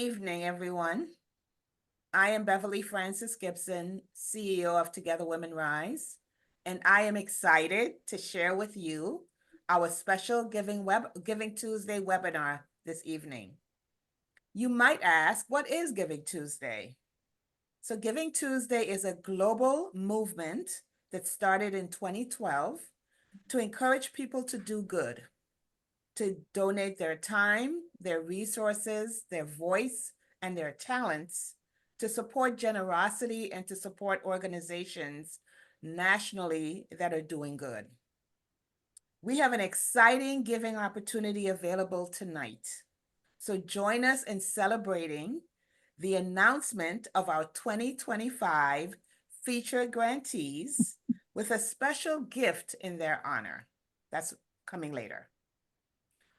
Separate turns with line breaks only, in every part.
Evening, everyone. I am Beverly Francis Gibson, CEO of Together Women Rise, and I am excited to share with you our special Giving Tuesday webinar this evening. You might ask, what is Giving Tuesday? So Giving Tuesday is a global movement that started in 2012 to encourage people to do good, to donate their time, their resources, their voice, and their talents to support generosity and to support organizations nationally that are doing good. We have an exciting giving opportunity available tonight. So join us in celebrating the announcement of our 2025 featured grantees with a special gift in their honor. That's coming later.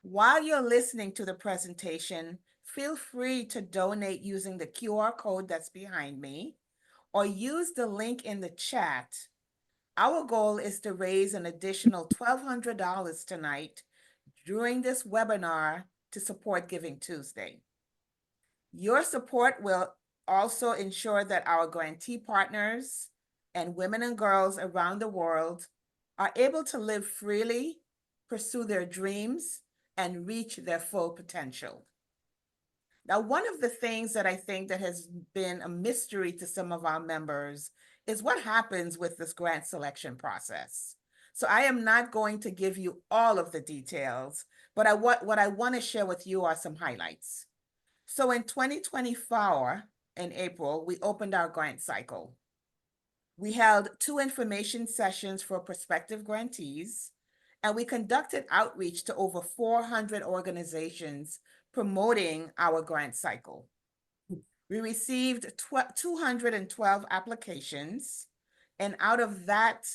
While you're listening to the presentation, feel free to donate using the QR code that's behind me or use the link in the chat. Our goal is to raise an additional $1,200 tonight during this webinar to support Giving Tuesday. Your support will also ensure that our grantee partners and women and girls around the world are able to live freely, pursue their dreams, and reach their full potential. Now, one of the things that I think that has been a mystery to some of our members is what happens with this grant selection process. So I am not going to give you all of the details, but what I want to share with you are some highlights. So in 2024, in April, we opened our grant cycle. We held 2 information sessions for prospective grantees, and we conducted outreach to over 400 organizations promoting our grant cycle. We received 212 applications, and out of that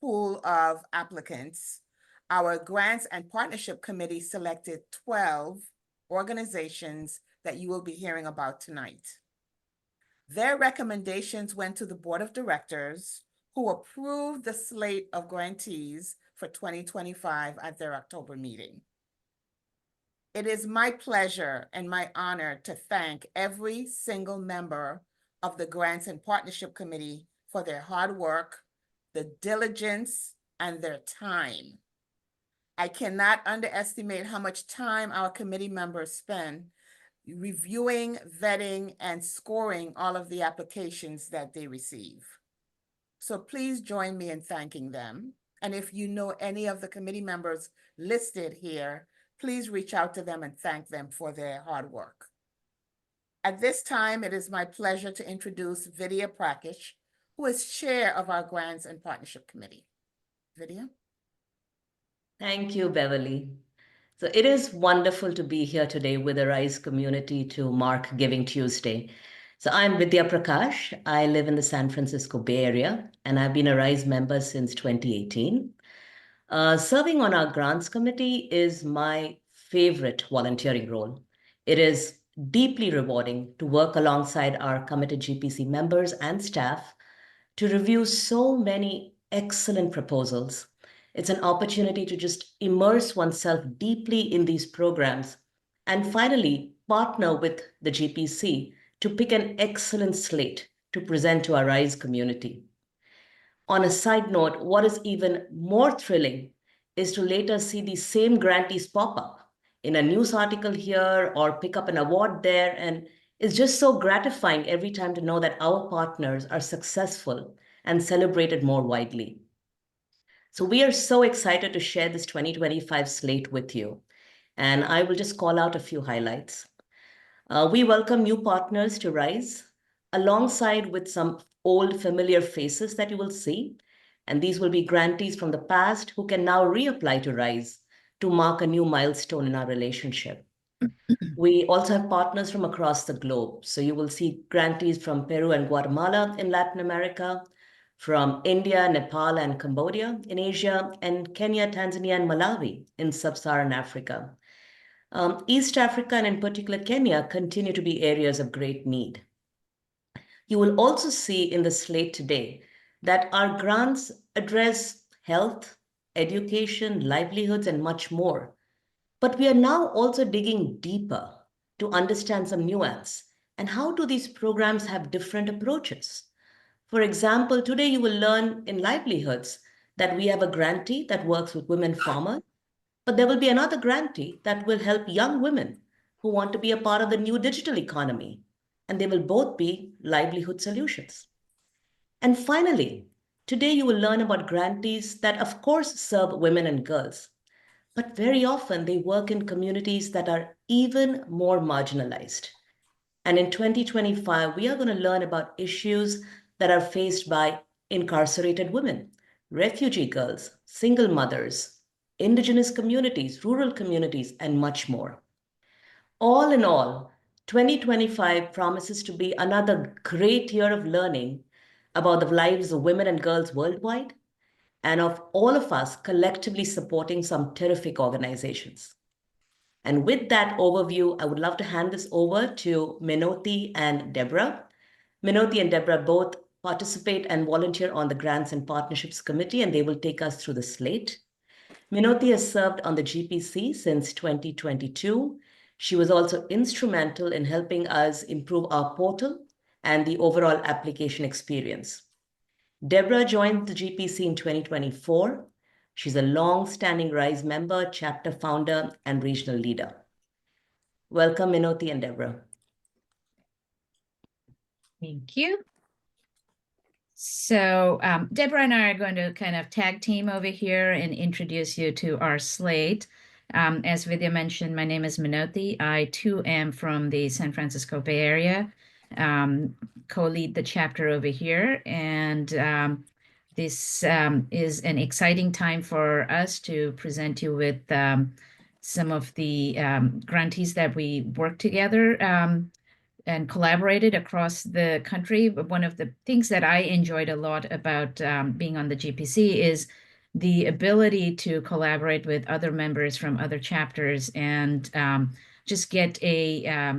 pool of applicants, our Grants and Partnership Committee selected 12 organizations that you will be hearing about tonight. Their recommendations went to the Board of Directors, who approved the slate of grantees for 2025 at their October meeting. It is my pleasure and my honor to thank every single member of the Grants and Partnership Committee for their hard work, the diligence, and their time. I cannot underestimate how much time our committee members spend reviewing, vetting, and scoring all of the applications that they receive. So please join me in thanking them. And if you know any of the committee members listed here, please reach out to them and thank them for their hard work. At this time, it is my pleasure to introduce Vidya Prakash, who is chair of our Grants and Partnership Committee. Vidya?
Thank you, Beverly. So it is wonderful to be here today with the RISE community to mark Giving Tuesday. So I'm Vidya Prakash. I live in the San Francisco Bay Area, and I've been a RISE member since 2018. Serving on our grants committee is my favorite volunteering role. It is deeply rewarding to work alongside our committed GPC members and staff to review so many excellent proposals. It's an opportunity to just immerse oneself deeply in these programs and finally partner with the GPC to pick an excellent slate to present to our RISE community. On a side note, what is even more thrilling is to later see these same grantees pop up in a news article here or pick up an award there. And it's just so gratifying every time to know that our partners are successful and celebrated more widely. So we are so excited to share this 2025 slate with you. And I will just call out a few highlights. We welcome new partners to RISE, alongside with some old familiar faces that you will see. And these will be grantees from the past who can now reapply to RISE to mark a new milestone in our relationship. We also have partners from across the globe. So you will see grantees from Peru and Guatemala in Latin America, from India, Nepal, and Cambodia in Asia, and Kenya, Tanzania, and Malawi in sub-Saharan Africa. East Africa, and in particular Kenya, continue to be areas of great need. You will also see in the slate today that our grants address health, education, livelihoods, and much more. But we are now also digging deeper to understand some nuance. And how do these programs have different approaches? For example, today you will learn in livelihoods that we have a grantee that works with women farmers, but there will be another grantee that will help young women who want to be a part of the new digital economy. And they will both be livelihood solutions. And finally, today you will learn about grantees that, of course, serve women and girls, but very often they work in communities that are even more marginalized. And in 2025, we are going to learn about issues that are faced by incarcerated women, refugee girls, single mothers, indigenous communities, rural communities, and much more. All in all, 2025 promises to be another great year of learning about the lives of women and girls worldwide and of all of us collectively supporting some terrific organizations. And with that overview, I would love to hand this over to Minoti and Deborah. Minoti and Deborah both participate and volunteer on the Grants and Partnerships Committee, and they will take us through the slate. Minoti has served on the GPC since 2022. She was also instrumental in helping us improve our portal and the overall application experience. Deborah joined the GPC in 2024. She's a long-standing RISE member, chapter founder, and regional leader. Welcome, Minoti and Deborah.
Thank you. So Deborah and I are going to kind of tag team over here and introduce you to our slate. As Vidya mentioned, my name is Minoti. I too am from the San Francisco Bay Area, co-lead the chapter over here. And this is an exciting time for us to present you with some of the grantees that we work together and collaborated across the country. But one of the things that I enjoyed a lot about being on the GPC is the ability to collaborate with other members from other chapters and just get a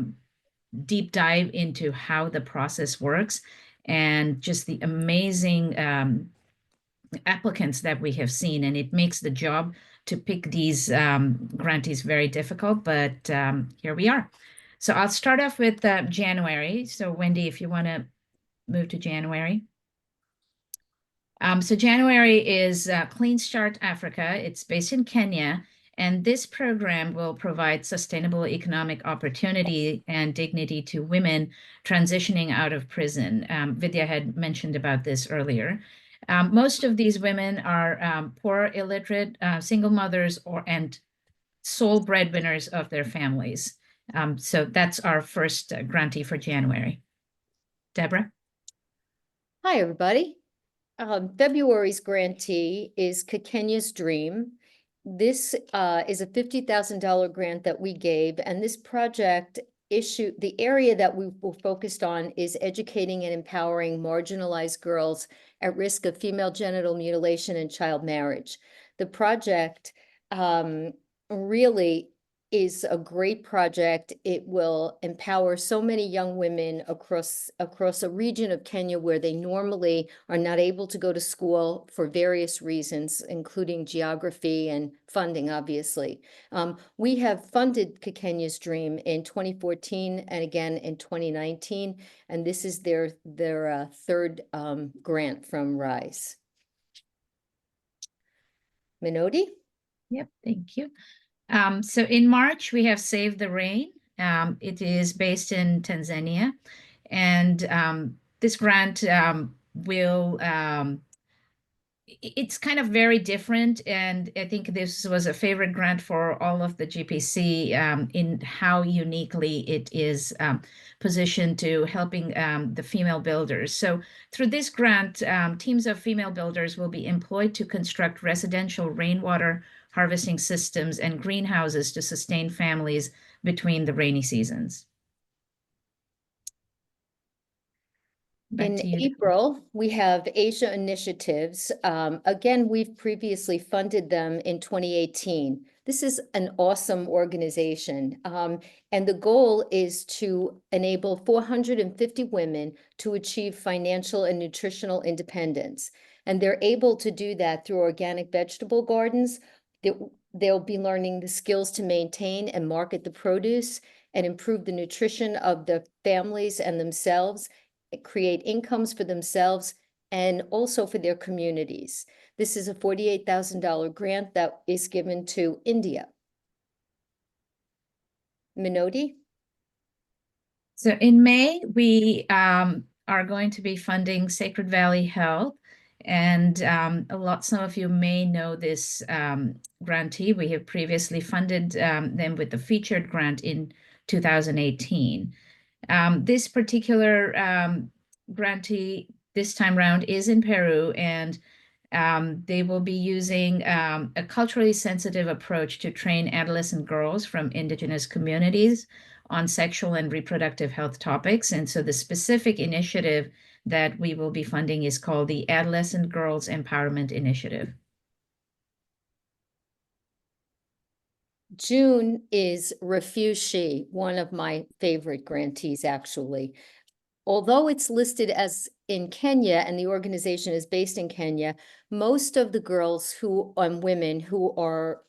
deep dive into how the process works and just the amazing applicants that we have seen. And it makes the job to pick these grantees very difficult, but here we are. So I'll start off with January. So Wendy, if you want to move to January. So January is Clean Start Africa. It's based in Kenya. And this program will provide sustainable economic opportunity and dignity to women transitioning out of prison. Vidya had mentioned about this earlier. Most of these women are poor, illiterate, single mothers, and sole breadwinners of their families. So that's our first grantee for January. Deborah?
Hi, everybody. February's grantee is Kenya's Dream. This is a $50,000 grant that we gave, and this project the area that we were focused on is educating and empowering marginalized girls at risk of female genital mutilation and child marriage. The project really is a great project. It will empower so many young women across a region of Kenya where they normally are not able to go to school for various reasons, including geography and funding, obviously. We have funded Kenya's Dream in 2014 and again in 2019, and this is their third grant from RISE. Minoti?
Yep, thank you. So in March, we have Save the Rain. It is based in Tanzania. And this grant will, it's kind of very different. And I think this was a favorite grant for all of the GPC in how uniquely it is positioned to helping the female builders. So through this grant, teams of female builders will be employed to construct residential rainwater harvesting systems and greenhouses to sustain families between the rainy seasons.
In April, we have Asia Initiatives. Again, we've previously funded them in 2018. This is an awesome organization. And the goal is to enable 450 women to achieve financial and nutritional independence. And they're able to do that through organic vegetable gardens. They'll be learning the skills to maintain and market the produce and improve the nutrition of the families and themselves, create incomes for themselves and also for their communities. This is a $48,000 grant that is given to India. Minoti?
So in May, we are going to be funding Sacred Valley Health. And some of you may know this grantee. We have previously funded them with the featured grant in 2018. This particular grantee this time round is in Peru, and they will be using a culturally sensitive approach to train adolescent girls from indigenous communities on sexual and reproductive health topics. And so the specific initiative that we will be funding is called the Adolescent Girls Empowerment Initiative.
June is Refuse She, one of my favorite grantees, actually. Although it's listed as in Kenya and the organization is based in Kenya, most of the girls who and women who are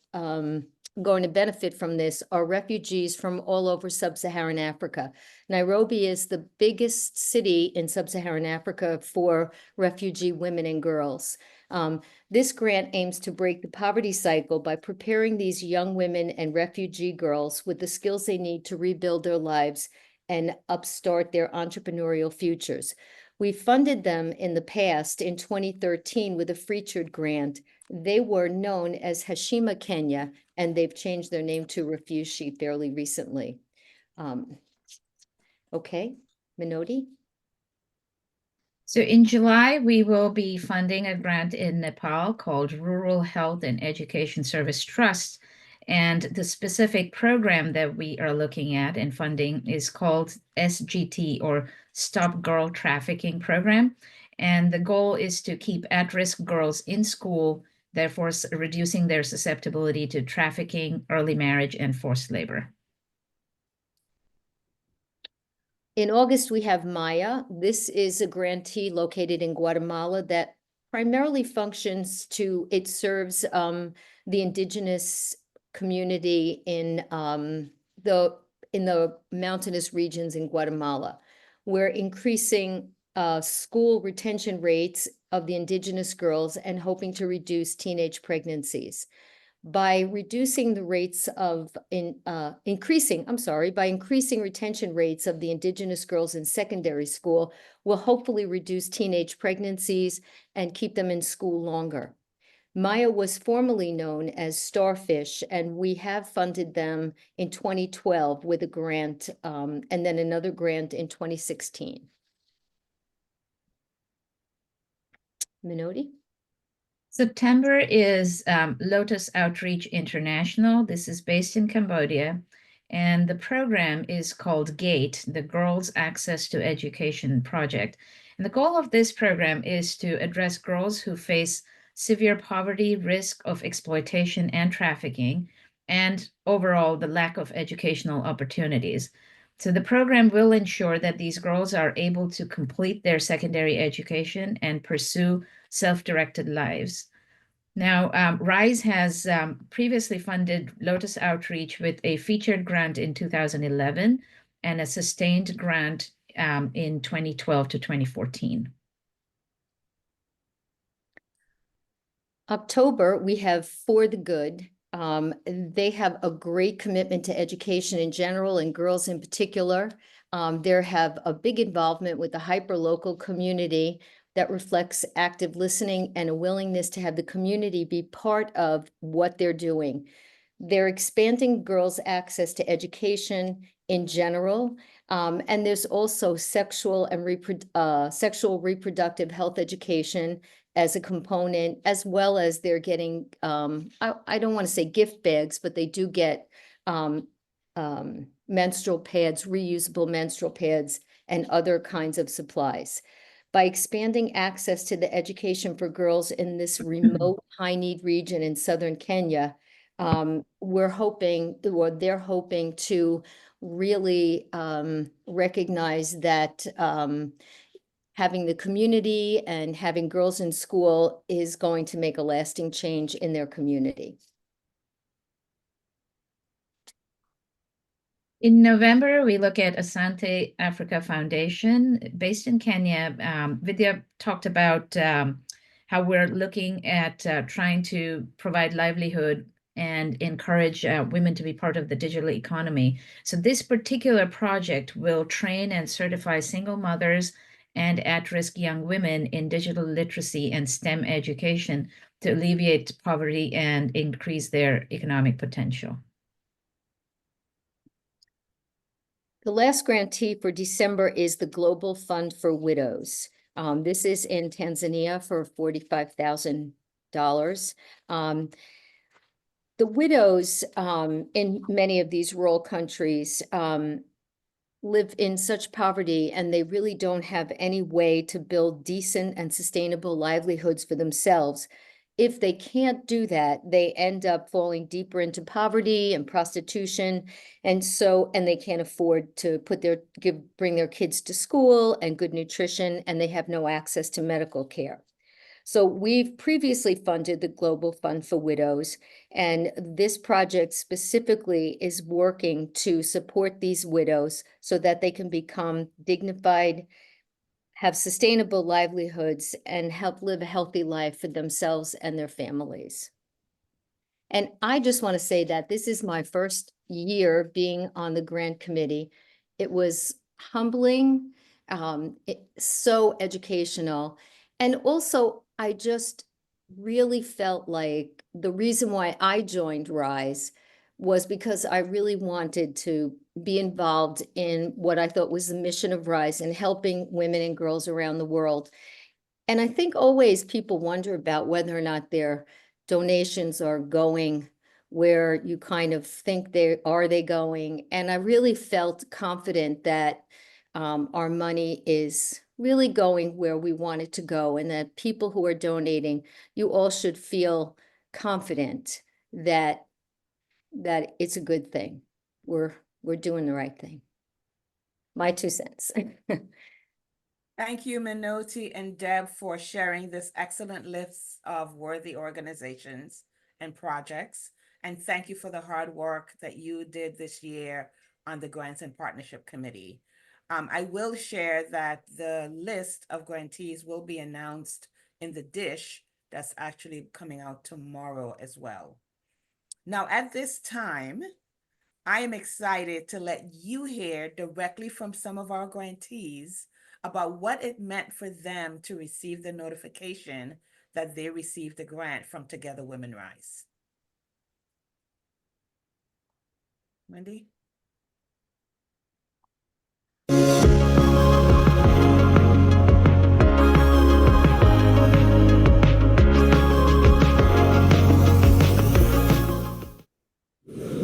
going to benefit from this are refugees from all over sub-Saharan Africa. Nairobi is the biggest city in sub-Saharan Africa for refugee women and girls. This grant aims to break the poverty cycle by preparing these young women and refugee girls with the skills they need to rebuild their lives and upstart their entrepreneurial futures. We funded them in the past in 2013 with a featured grant. They were known as Hashima Kenya, and they've changed their name to Refuse She fairly recently. Okay, Minoti?
So in July, we will be funding a grant in Nepal called Rural Health and Education Service Trust. And the specific program that we are looking at and funding is called SGT, or Stop Girl Trafficking Program. And the goal is to keep at-risk girls in school, therefore reducing their susceptibility to trafficking, early marriage, and forced labor.
In August, we have Maya. This is a grantee located in Guatemala that primarily functions it serves the indigenous community in the mountainous regions in Guatemala. We're increasing school retention rates of the indigenous girls and hoping to reduce teenage pregnancies. By increasing retention rates of the indigenous girls in secondary school, will hopefully reduce teenage pregnancies and keep them in school longer. Maya was formerly known as Starfish, and we have funded them in 2012 with a grant, and then another grant in 2016. Minoti?
September is Lotus Outreach International. This is based in Cambodia, and the program is called GATE, the Girls Access to Education Project. And the goal of this program is to address girls who face severe poverty, risk of exploitation and trafficking, and overall the lack of educational opportunities. So the program will ensure that these girls are able to complete their secondary education and pursue self-directed lives. Now, RISE has previously funded Lotus Outreach with a featured grant in 2011 and a sustained grant in 2012 to 2014.
October, we have For the Good. They have a great commitment to education in general and girls in particular. They have a big involvement with the hyperlocal community that reflects active listening and a willingness to have the community be part of what they're doing. They're expanding girls' access to education in general, and there's also sexual reproductive health education as a component, as well as they're getting, I don't want to say gift bags, but they do get menstrual pads, reusable menstrual pads, and other kinds of supplies. By expanding access to the education for girls in this remote high-need region in southern Kenya, we're hoping, or they're hoping to really recognize that having the community and having girls in school is going to make a lasting change in their community.
In November, we look at Asante Africa Foundation based in Kenya. Vidya talked about how we're looking at trying to provide livelihood and encourage women to be part of the digital economy. So this particular project will train and certify single mothers and at-risk young women in digital literacy and STEM education to alleviate poverty and increase their economic potential.
The last grantee for December is the Global Fund for Widows. This is in Tanzania for $45,000. The widows in many of these rural countries live in such poverty, and they really don't have any way to build decent and sustainable livelihoods for themselves. If they can't do that, they end up falling deeper into poverty and prostitution. And they can't afford to bring their kids to school and good nutrition, and they have no access to medical care. So we've previously funded the Global Fund for Widows, and this project specifically is working to support these widows so that they can become dignified, have sustainable livelihoods, and help live a healthy life for themselves and their families. And I just want to say that this is my first year being on the grant committee. It was humbling, so educational. And also, I just really felt like the reason why I joined RISE was because I really wanted to be involved in what I thought was the mission of RISE and helping women and girls around the world. And I think always people wonder about whether or not their donations are going where you kind of think are they going. And I really felt confident that our money is really going where we want it to go, and that people who are donating, you all should feel confident that it's a good thing. We're doing the right thing. My 2 cents.
Thank you, Minoti and Deb, for sharing this excellent list of worthy organizations and projects. And thank you for the hard work that you did this year on the Grants and Partnership Committee. I will share that the list of grantees will be announced in the dish that's actually coming out tomorrow as well. Now, at this time, I am excited to let you hear directly from some of our grantees about what it meant for them to receive the notification that they received a grant from Together Women Rise. Wendy?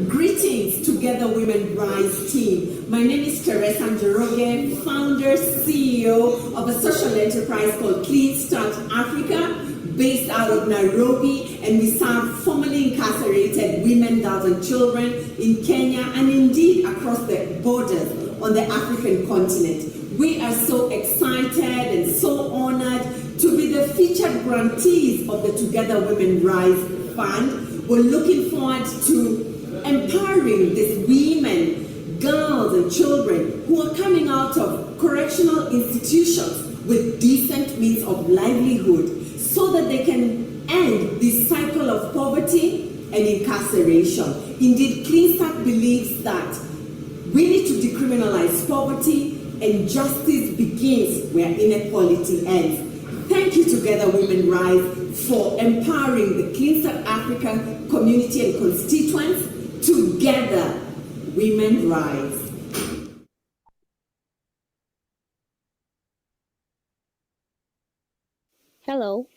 Greetings, Together Women Rise team. My name is Teresa Njoroge, founder, CEO of a social enterprise called Clean Start Africa, based out of Nairobi, and we serve formerly incarcerated women, girls, and children in Kenya and indeed across the borders on the African continent. We are so excited and so honored to be the featured grantees of the Together Women Rise Fund. We're looking forward to empowering these women, girls, and children who are coming out of correctional institutions with decent means of livelihood so that they can end this cycle of poverty and incarceration. Indeed, Clean Start believes that we need to decriminalize poverty, and justice begins where inequality ends. Thank you, Together Women Rise, for empowering the Clean Start Africa community and constituents. Together, Women Rise.
Hello,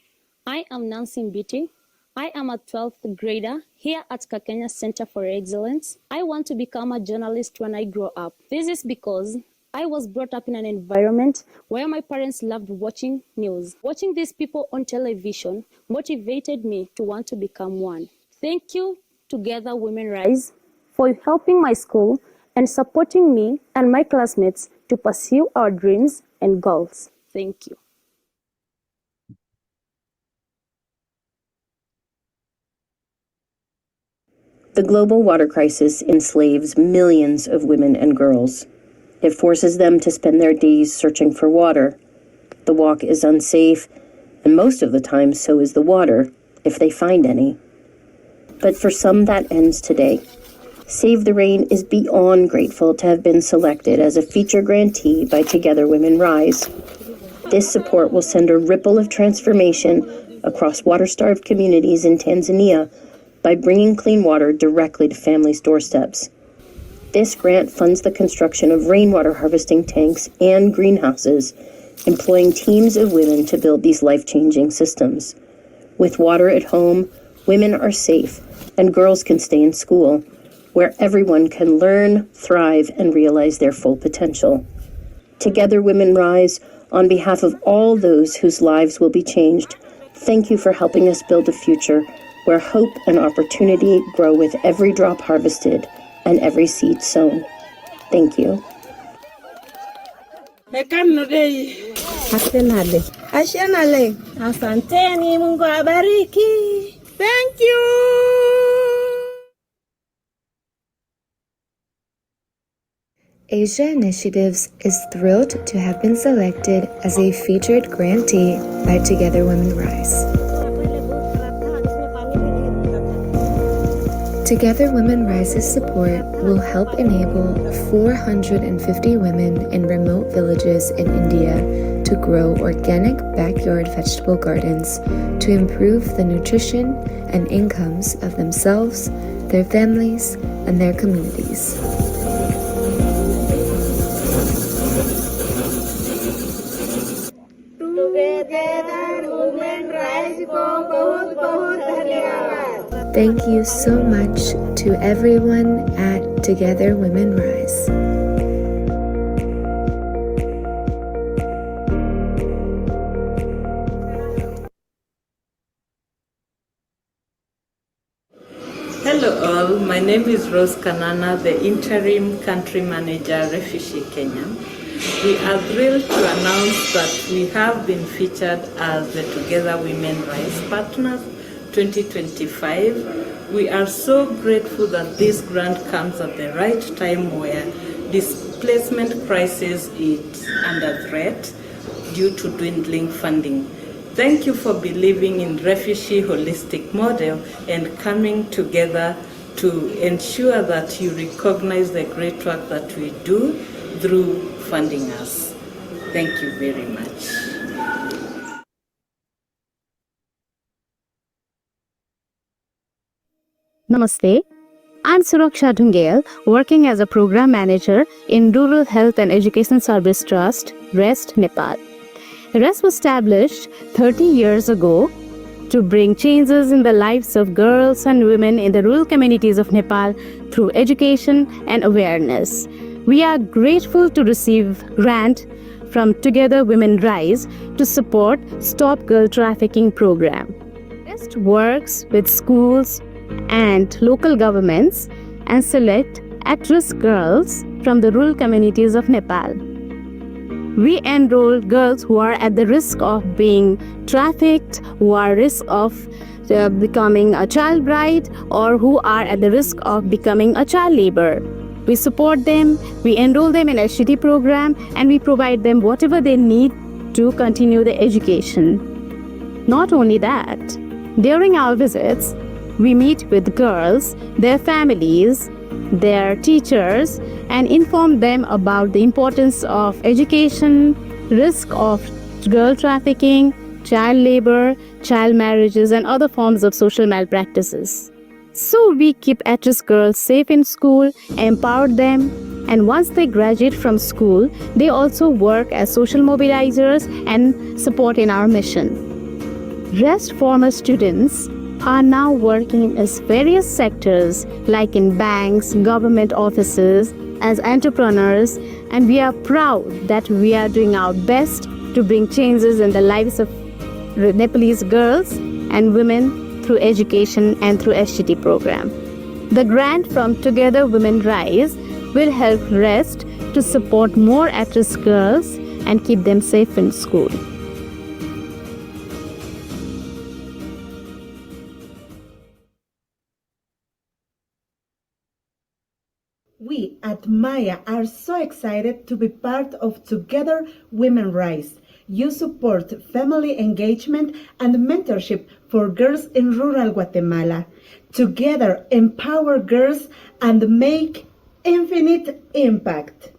I am Nancy Mbiti. I am a 12th grader here at Kakenya Center for Excellence. I want to become a journalist when I grow up. This is because I was brought up in an environment where my parents loved watching news. Watching these people on television motivated me to want to become one. Thank you, Together Women Rise, for helping my school and supporting me and my classmates to pursue our dreams and goals. Thank you.
The global water crisis enslaves millions of women and girls. It forces them to spend their days searching for water. The walk is unsafe, and most of the time so is the water, if they find any. But for some, that ends today. Save the Rain is beyond grateful to have been selected as a feature grantee by Together Women Rise. This support will send a ripple of transformation across water-starved communities in Tanzania by bringing clean water directly to families' doorsteps. This grant funds the construction of rainwater harvesting tanks and greenhouses, employing teams of women to build these life-changing systems. With water at home, women are safe, and girls can stay in school, where everyone can learn, thrive, and realize their full potential. Together Women Rise, on behalf of all those whose lives will be changed, thank you for helping us build a future where hope and opportunity grow with every drop harvested and every seed sown. Thank you.
Asanteni, Mungu abariki. Thank you.
Asia Initiatives is thrilled to have been selected as a featured grantee by Together Women Rise. Together Women Rise's support will help enable 450 women in remote villages in India to grow organic backyard vegetable gardens to improve the nutrition and incomes of themselves, their families, and their communities. Thank you so much to everyone at Together Women Rise.
Hello all, my name is Rose Kanana, the Interim Country Manager, Refugee Kenya. We are thrilled to announce that we have been featured as the Together Women Rise Partners 2025. We are so grateful that this grant comes at the right time where displacement crisis is under threat due to dwindling funding. Thank you for believing in refugee holistic model and coming together to ensure that you recognize the great work that we do through funding us. Thank you very much.
Namaste. I'm Suraksha Dhungel, working as a program manager in Rural Health and Education Service Trust, REST, Nepal. REST was established 30 years ago to bring changes in the lives of girls and women in the rural communities of Nepal through education and awareness. We are grateful to receive grant from Together Women Rise to support Stop Girl Trafficking program. REST works with schools and local governments and select at-risk girls from the rural communities of Nepal. We enroll girls who are at the risk of being trafficked, who are at risk of becoming a child bride, or who are at the risk of becoming a child labor. We support them, we enroll them in HTT program, and we provide them whatever they need to continue their education. Not only that, during our visits, we meet with girls, their families, their teachers, and inform them about the importance of education, risk of girl trafficking, child labor, child marriages, and other forms of social malpractices. So we keep at-risk girls safe in school, empower them, and once they graduate from school, they also work as social mobilizers and support in our mission. REST former students are now working in various sectors like in banks, government offices, as entrepreneurs, and we are proud that we are doing our best to bring changes in the lives of Nepalese girls and women through education and through HTT program. The grant from Together Women Rise will help REST to support more at-risk girls and keep them safe in school.
admire are so excited to be part of Together Women Rise. You support family engagement and mentorship for girls in rural Guatemala. Together, empower girls and make infinite impact.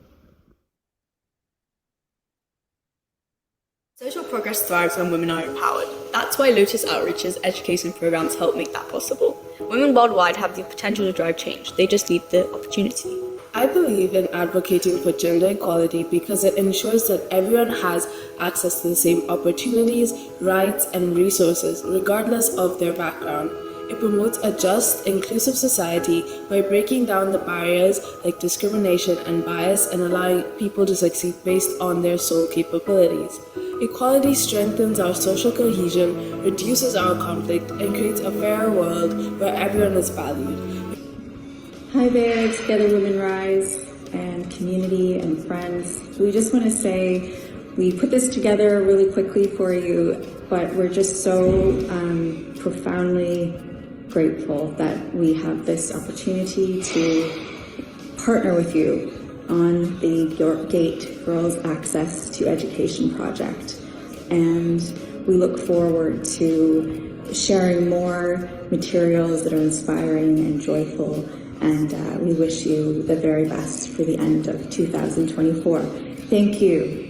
Social progress thrives when women are empowered. That's why Lotus Outreach's education programs help make that possible. Women worldwide have the potential to drive change. They just need the opportunity.
I believe in advocating for gender equality because it ensures that everyone has access to the same opportunities, rights, and resources, regardless of their background. It promotes a just, inclusive society by breaking down the barriers like discrimination and bias and allowing people to succeed based on their sole capabilities. Equality strengthens our social cohesion, reduces our conflict, and creates a fairer world where everyone is valued.
Hi there, Together Women Rise and community and friends. We just want to say we put this together really quickly for you, but we're just so profoundly grateful that we have this opportunity to partner with you on the Your Gate Girls Access to Education project. And we look forward to sharing more materials that are inspiring and joyful. And we wish you the very best for the end of 2024. Thank you.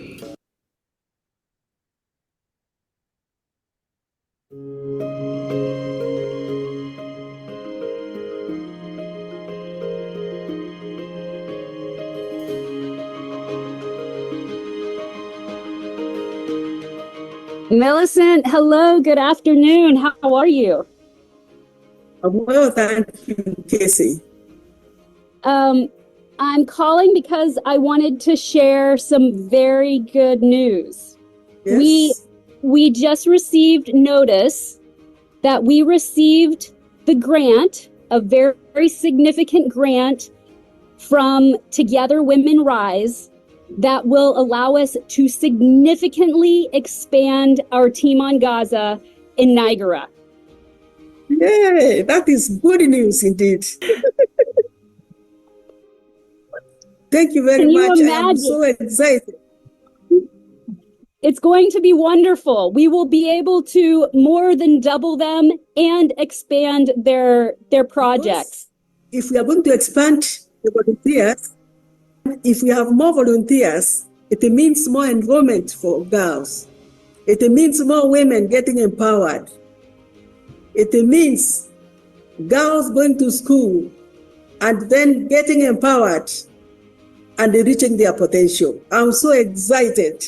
Millicent, hello, good afternoon. How are you?
Well, thank you, Casey.
I'm calling because I wanted to share some very good news.
Yes.
We just received notice that we received the grant, a very, very significant grant from Together Women Rise that will allow us to significantly expand our team on Gaza in Niagara.
Yay, that is good news indeed. Thank you very much. I am so excited.
It's going to be wonderful. We will be able to more than double them and expand their projects.
If we are going to expand the volunteers, if we have more volunteers, it means more enrollment for girls. It means more women getting empowered. It means girls going to school and then getting empowered and reaching their potential. I'm so excited.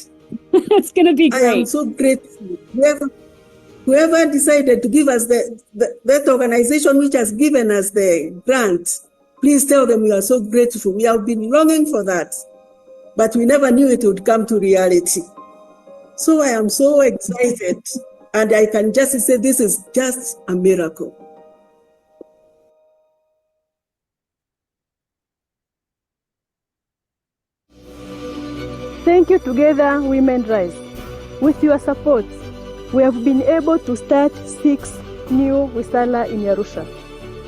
It's going to be great.
I am so grateful. Whoever decided to give us that organization which has given us the grant, please tell them we are so grateful. We have been longing for that, but we never knew it would come to reality. So I am so excited, and I can just say this is just a miracle.
Thank you, Together Women Rise. With your support, we have been able to start 6 new Wisala in Arusha,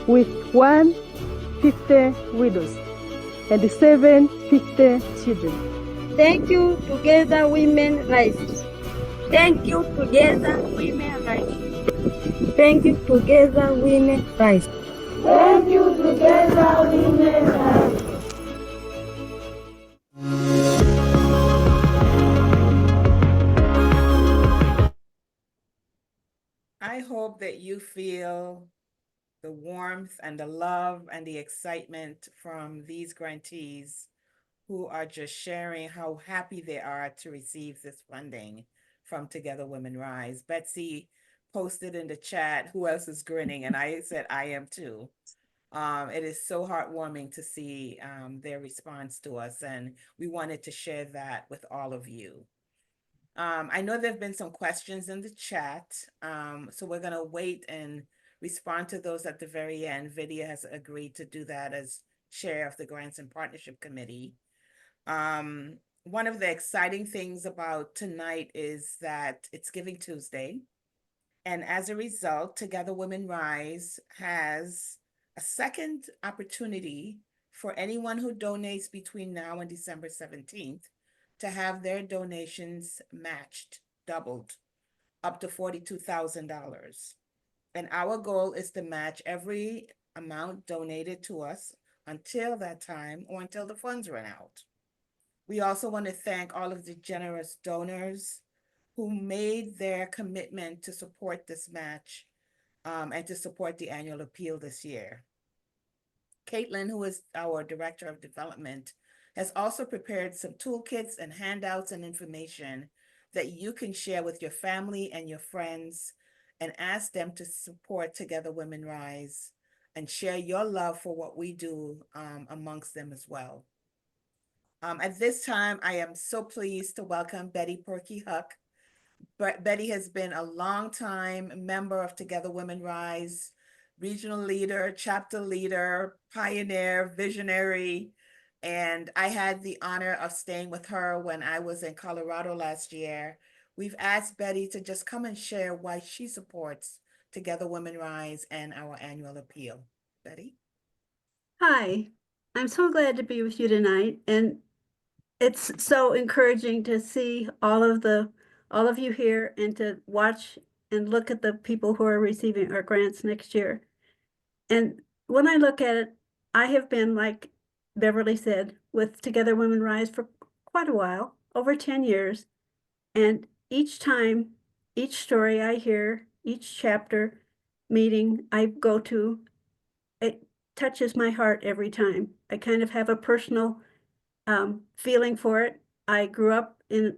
with 150 widows and 750 children.
Thank you, Together Women Rise. Thank you, Together Women Rise.
Thank you, Together Women Rise.
Thank you, Together Women Rise.
I hope that you feel the warmth and the love and the excitement from these grantees who are just sharing how happy they are to receive this funding from Together Women Rise. Betsy posted in the chat, who else is grinning? And I said, I am too. It is so heartwarming to see their response to us, and we wanted to share that with all of you. I know there have been some questions in the chat, so we're going to wait and respond to those at the very end. Vidya has agreed to do that as chair of the Grants and Partnership Committee. One of the exciting things about tonight is that it's Giving Tuesday. And as a result, Together Women Rise has a second opportunity for anyone who donates between now and December 17th to have their donations matched, doubled, up to $42,000. And our goal is to match every amount donated to us until that time or until the funds run out. We also want to thank all of the generous donors who made their commitment to support this match and to support the annual appeal this year. Caitlin, who is our Director of Development, has also prepared some toolkits and handouts and information that you can share with your family and your friends and ask them to support Together Women Rise and share your love for what we do amongst them as well. At this time, I am so pleased to welcome Betty Perky Huck. Betty has been a longtime member of Together Women Rise, regional leader, chapter leader, pioneer, visionary, and I had the honor of staying with her when I was in Colorado last year. We've asked Betty to just come and share why she supports Together Women Rise and our annual appeal. Betty?
Hi, I'm so glad to be with you tonight, and it's so encouraging to see all of you here and to watch and look at the people who are receiving our grants next year. And when I look at it, I have been, like Beverly said, with Together Women Rise for quite a while, over 10 years. And each time, each story I hear, each chapter meeting I go to, it touches my heart every time. I kind of have a personal feeling for it. I grew up in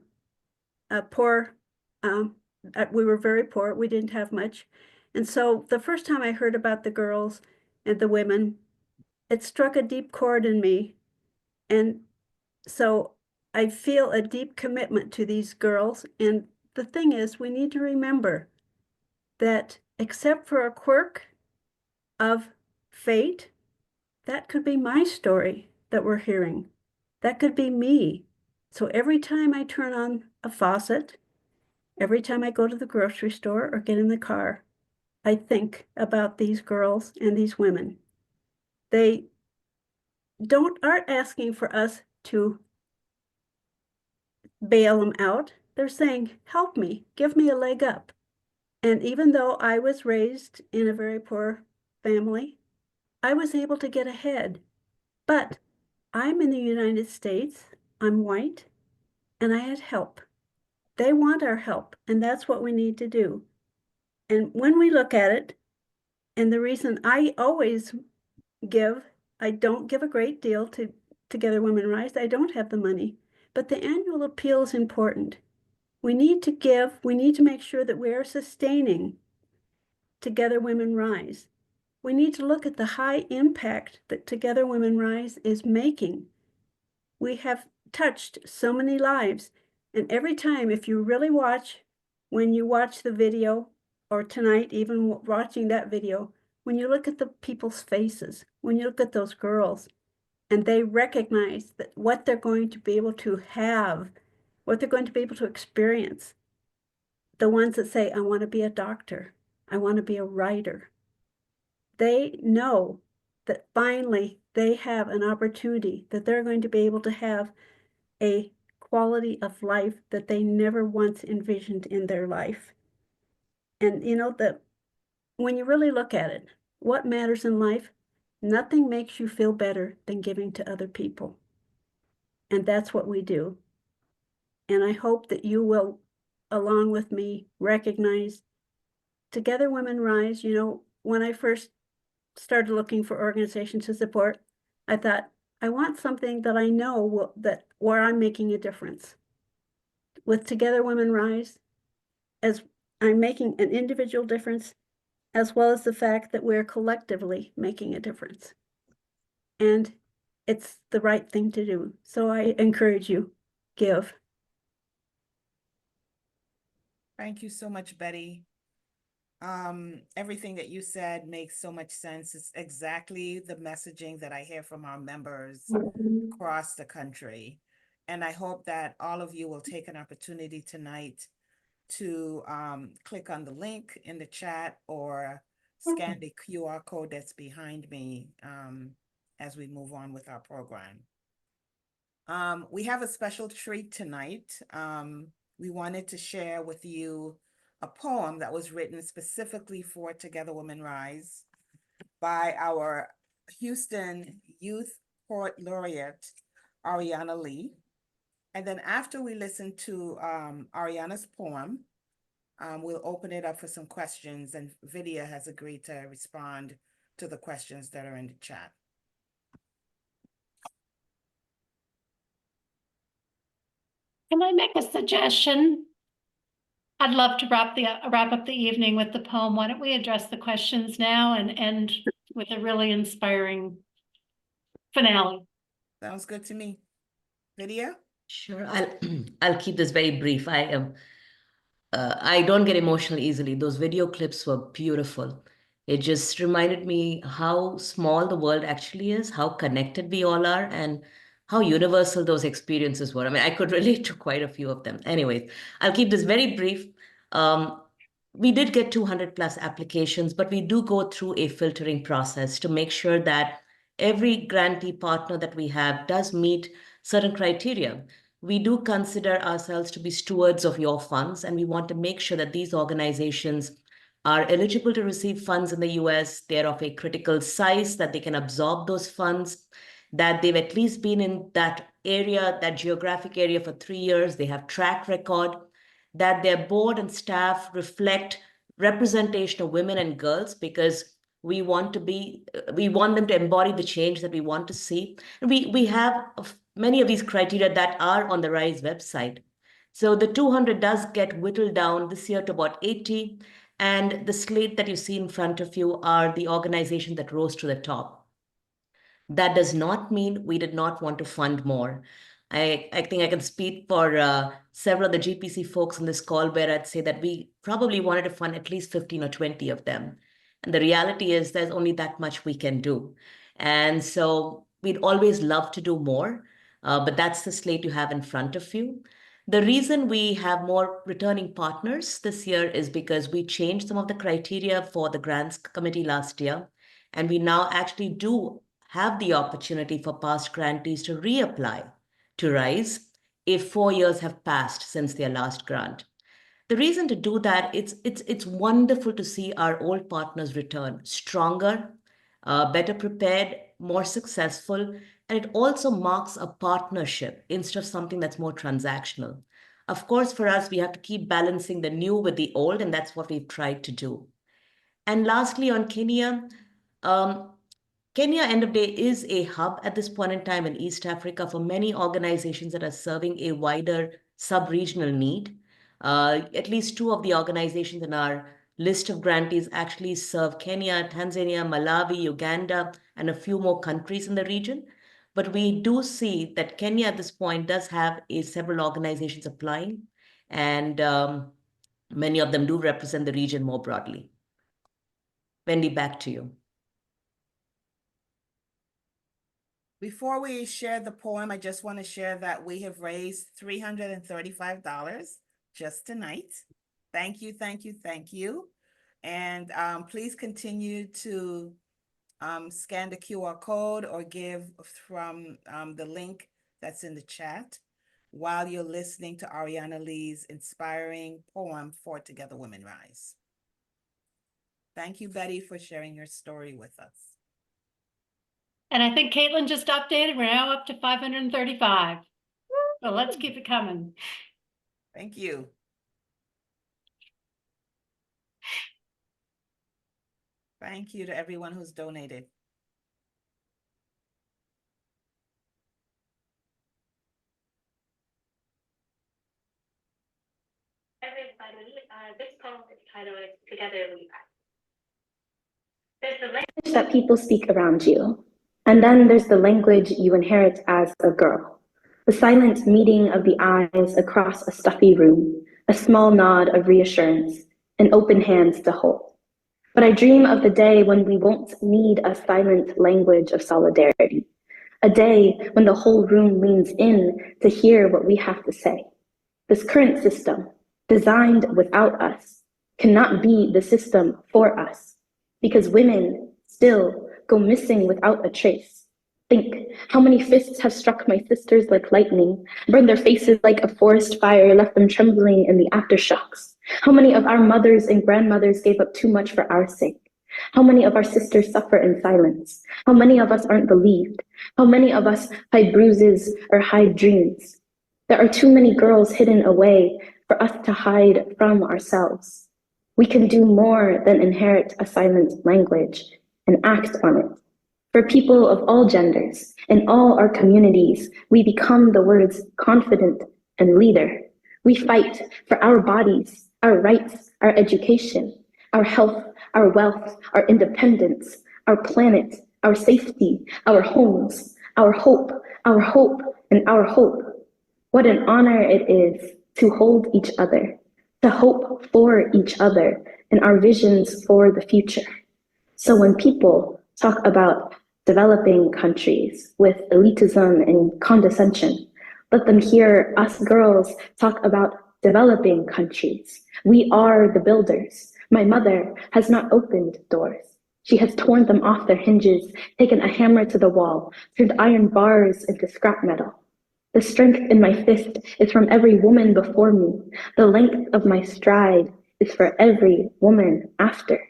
a poor, we were very poor. We didn't have much. And so the first time I heard about the girls and the women, it struck a deep chord in me. And so I feel a deep commitment to these girls. And the thing is, we need to remember that except for a quirk of fate, that could be my story that we're hearing. That could be me. So every time I turn on a faucet, every time I go to the grocery store or get in the car, I think about these girls and these women. They aren't asking for us to bail them out. They're saying, help me, give me a leg up. And even though I was raised in a very poor family, I was able to get ahead. But I'm in the United States, I'm white, and I had help. They want our help, and that's what we need to do. And when we look at it, and the reason I always give, I don't give a great deal to Together Women Rise. I don't have the money, but the annual appeal is important. We need to give, we need to make sure that we are sustaining Together Women Rise. We need to look at the high impact that Together Women Rise is making. We have touched so many lives, and every time, if you really watch, when you watch the video, or tonight, even watching that video, when you look at the people's faces, when you look at those girls, and they recognize that what they're going to be able to have, what they're going to be able to experience, the ones that say, I want to be a doctor, I want to be a writer, they know that finally they have an opportunity, that they're going to be able to have a quality of life that they never once envisioned in their life. And you know that when you really look at it, what matters in life, nothing makes you feel better than giving to other people. And that's what we do. And I hope that you will, along with me, recognize Together Women Rise. You know, when I first started looking for organizations to support, I thought, I want something that I know where I'm making a difference. With Together Women Rise, as I'm making an individual difference, as well as the fact that we're collectively making a difference. And it's the right thing to do. So I encourage you, give.
Thank you so much, Betty. Everything that you said makes so much sense. It's exactly the messaging that I hear from our members across the country. And I hope that all of you will take an opportunity tonight to click on the link in the chat or scan the QR code that's behind me as we move on with our program. We have a special treat tonight. We wanted to share with you a poem that was written specifically for Together Women Rise by our Houston Youth Poet Laureate, Ariana Lee. And then after we listen to Ariana's poem, we'll open it up for some questions, and Vidya has agreed to respond to the questions that are in the chat.
Can I make a suggestion? I'd love to wrap up the evening with the poem. Why don't we address the questions now and end with a really inspiring finale?
Sounds good to me. Vidya?
Sure, I'll keep this very brief. I don't get emotional easily. Those video clips were beautiful. It just reminded me how small the world actually is, how connected we all are, and how universal those experiences were. I mean, I could relate to quite a few of them. Anyways, I'll keep this very brief. We did get 200 plus applications, but we do go through a filtering process to make sure that every grantee partner that we have does meet certain criteria. We do consider ourselves to be stewards of your funds, and we want to make sure that these organizations are eligible to receive funds in the US. They're of a critical size that they can absorb those funds, that they've at least been in that area, that geographic area for 3 years. They have track record, that their board and staff reflect representation of women and girls, because we want them to embody the change that we want to see. And we have many of these criteria that are on the RISE website. So the 200 does get whittled down this year to about 80. And the slate that you see in front of you are the organizations that rose to the top. That does not mean we did not want to fund more. I think I can speak for several of the GPC folks on this call where I'd say that we probably wanted to fund at least 15 or 20 of them. And the reality is there's only that much we can do. And so we'd always love to do more, but that's the slate you have in front of you. The reason we have more returning partners this year is because we changed some of the criteria for the grants committee last year, and we now actually do have the opportunity for past grantees to reapply to RISE if 4 years have passed since their last grant. The reason to do that, it's wonderful to see our old partners return stronger, better prepared, more successful, and it also marks a partnership instead of something that's more transactional. Of course, for us, we have to keep balancing the new with the old, and that's what we've tried to do. And lastly, on Kenya, Kenya, end of day, is a hub at this point in time in East Africa for many organizations that are serving a wider sub-regional need. At least 2 of the organizations in our list of grantees actually serve Kenya, Tanzania, Malawi, Uganda, and a few more countries in the region. But we do see that Kenya at this point does have several organizations applying, and many of them do represent the region more broadly. Wendy, back to you.
Before we share the poem, I just want to share that we have raised $335 just tonight. Thank you, thank you, thank you. And please continue to scan the QR code or give from the link that's in the chat while you're listening to Ariana Lee's inspiring poem for Together Women Rise. Thank you, Betty, for sharing your story with us.
And I think Caitlin just updated. We're now up to 535. So let's keep it coming.
Thank you. Thank you to everyone who's donated.
Everybody, this poem is titled Together We Rise. There's the
language that people speak around you, and then there's the language you inherit as a girl. The silent meeting of the eyes across a stuffy room, a small nod of reassurance, and open hands to hold. But I dream of the day when we won't need a silent language of solidarity, a day when the whole room leans in to hear what we have to say. This current system, designed without us, cannot be the system for us, because women still go missing without a trace. Think how many fists have struck my sisters like lightning, burned their faces like a forest fire, left them trembling in the aftershocks. How many of our mothers and grandmothers gave up too much for our sake? How many of our sisters suffer in silence? How many of us aren't believed? How many of us hide bruises or hide dreams? There are too many girls hidden away for us to hide from ourselves. We can do more than inherit a silent language and act on it. For people of all genders, in all our communities, we become the words confident and leader. We fight for our bodies, our rights, our education, our health, our wealth, our independence, our planet, our safety, our homes, our hope, and our hope. What an honor it is to hold each other, to hope for each other and our visions for the future. So when people talk about developing countries with elitism and condescension, let them hear us girls talk about developing countries. We are the builders. My mother has not opened doors. She has torn them off their hinges, taken a hammer to the wall, turned iron bars into scrap metal. The strength in my fist is from every woman before me. The length of my stride is for every woman after.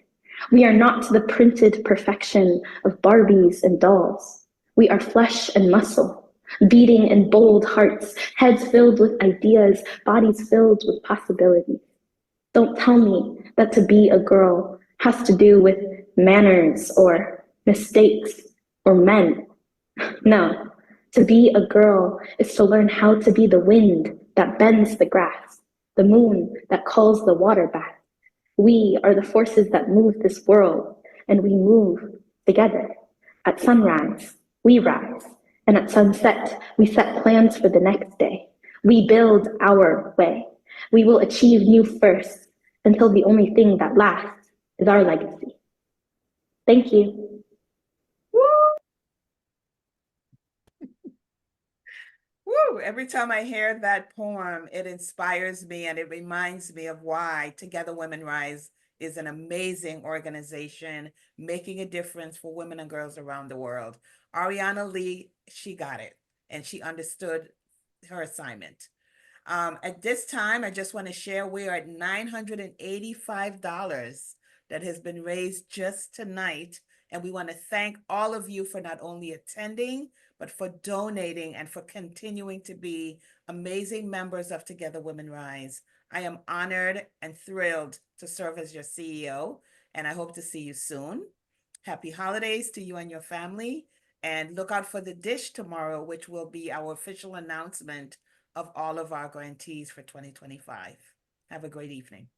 We are not the printed perfection of Barbies and dolls. We are flesh and muscle, beating in bold hearts, heads filled with ideas, bodies filled with possibilities. Don't tell me that to be a girl has to do with manners or mistakes or men. No, to be a girl is to learn how to be the wind that bends the grass, the moon that calls the water back. We are the forces that move this world, and we move together. At sunrise, we rise, and at sunset, we set plans for the next day. We build our way. We will achieve new firsts until the only thing that lasts is our legacy. Thank you.
Woo! Every time I hear that poem, it inspires me and it reminds me of why Together Women Rise is an amazing organization making a difference for women and girls around the world. Ariana Lee, she got it and she understood her assignment. At this time, I just want to share we are at $985 that has been raised just tonight. And we want to thank all of you for not only attending, but for donating and for continuing to be amazing members of Together Women Rise. I am honored and thrilled to serve as your CEO, and I hope to see you soon. Happy holidays to you and your family, and look out for the dish tomorrow, which will be our official announcement of all of our grantees for 2025. Have a great evening.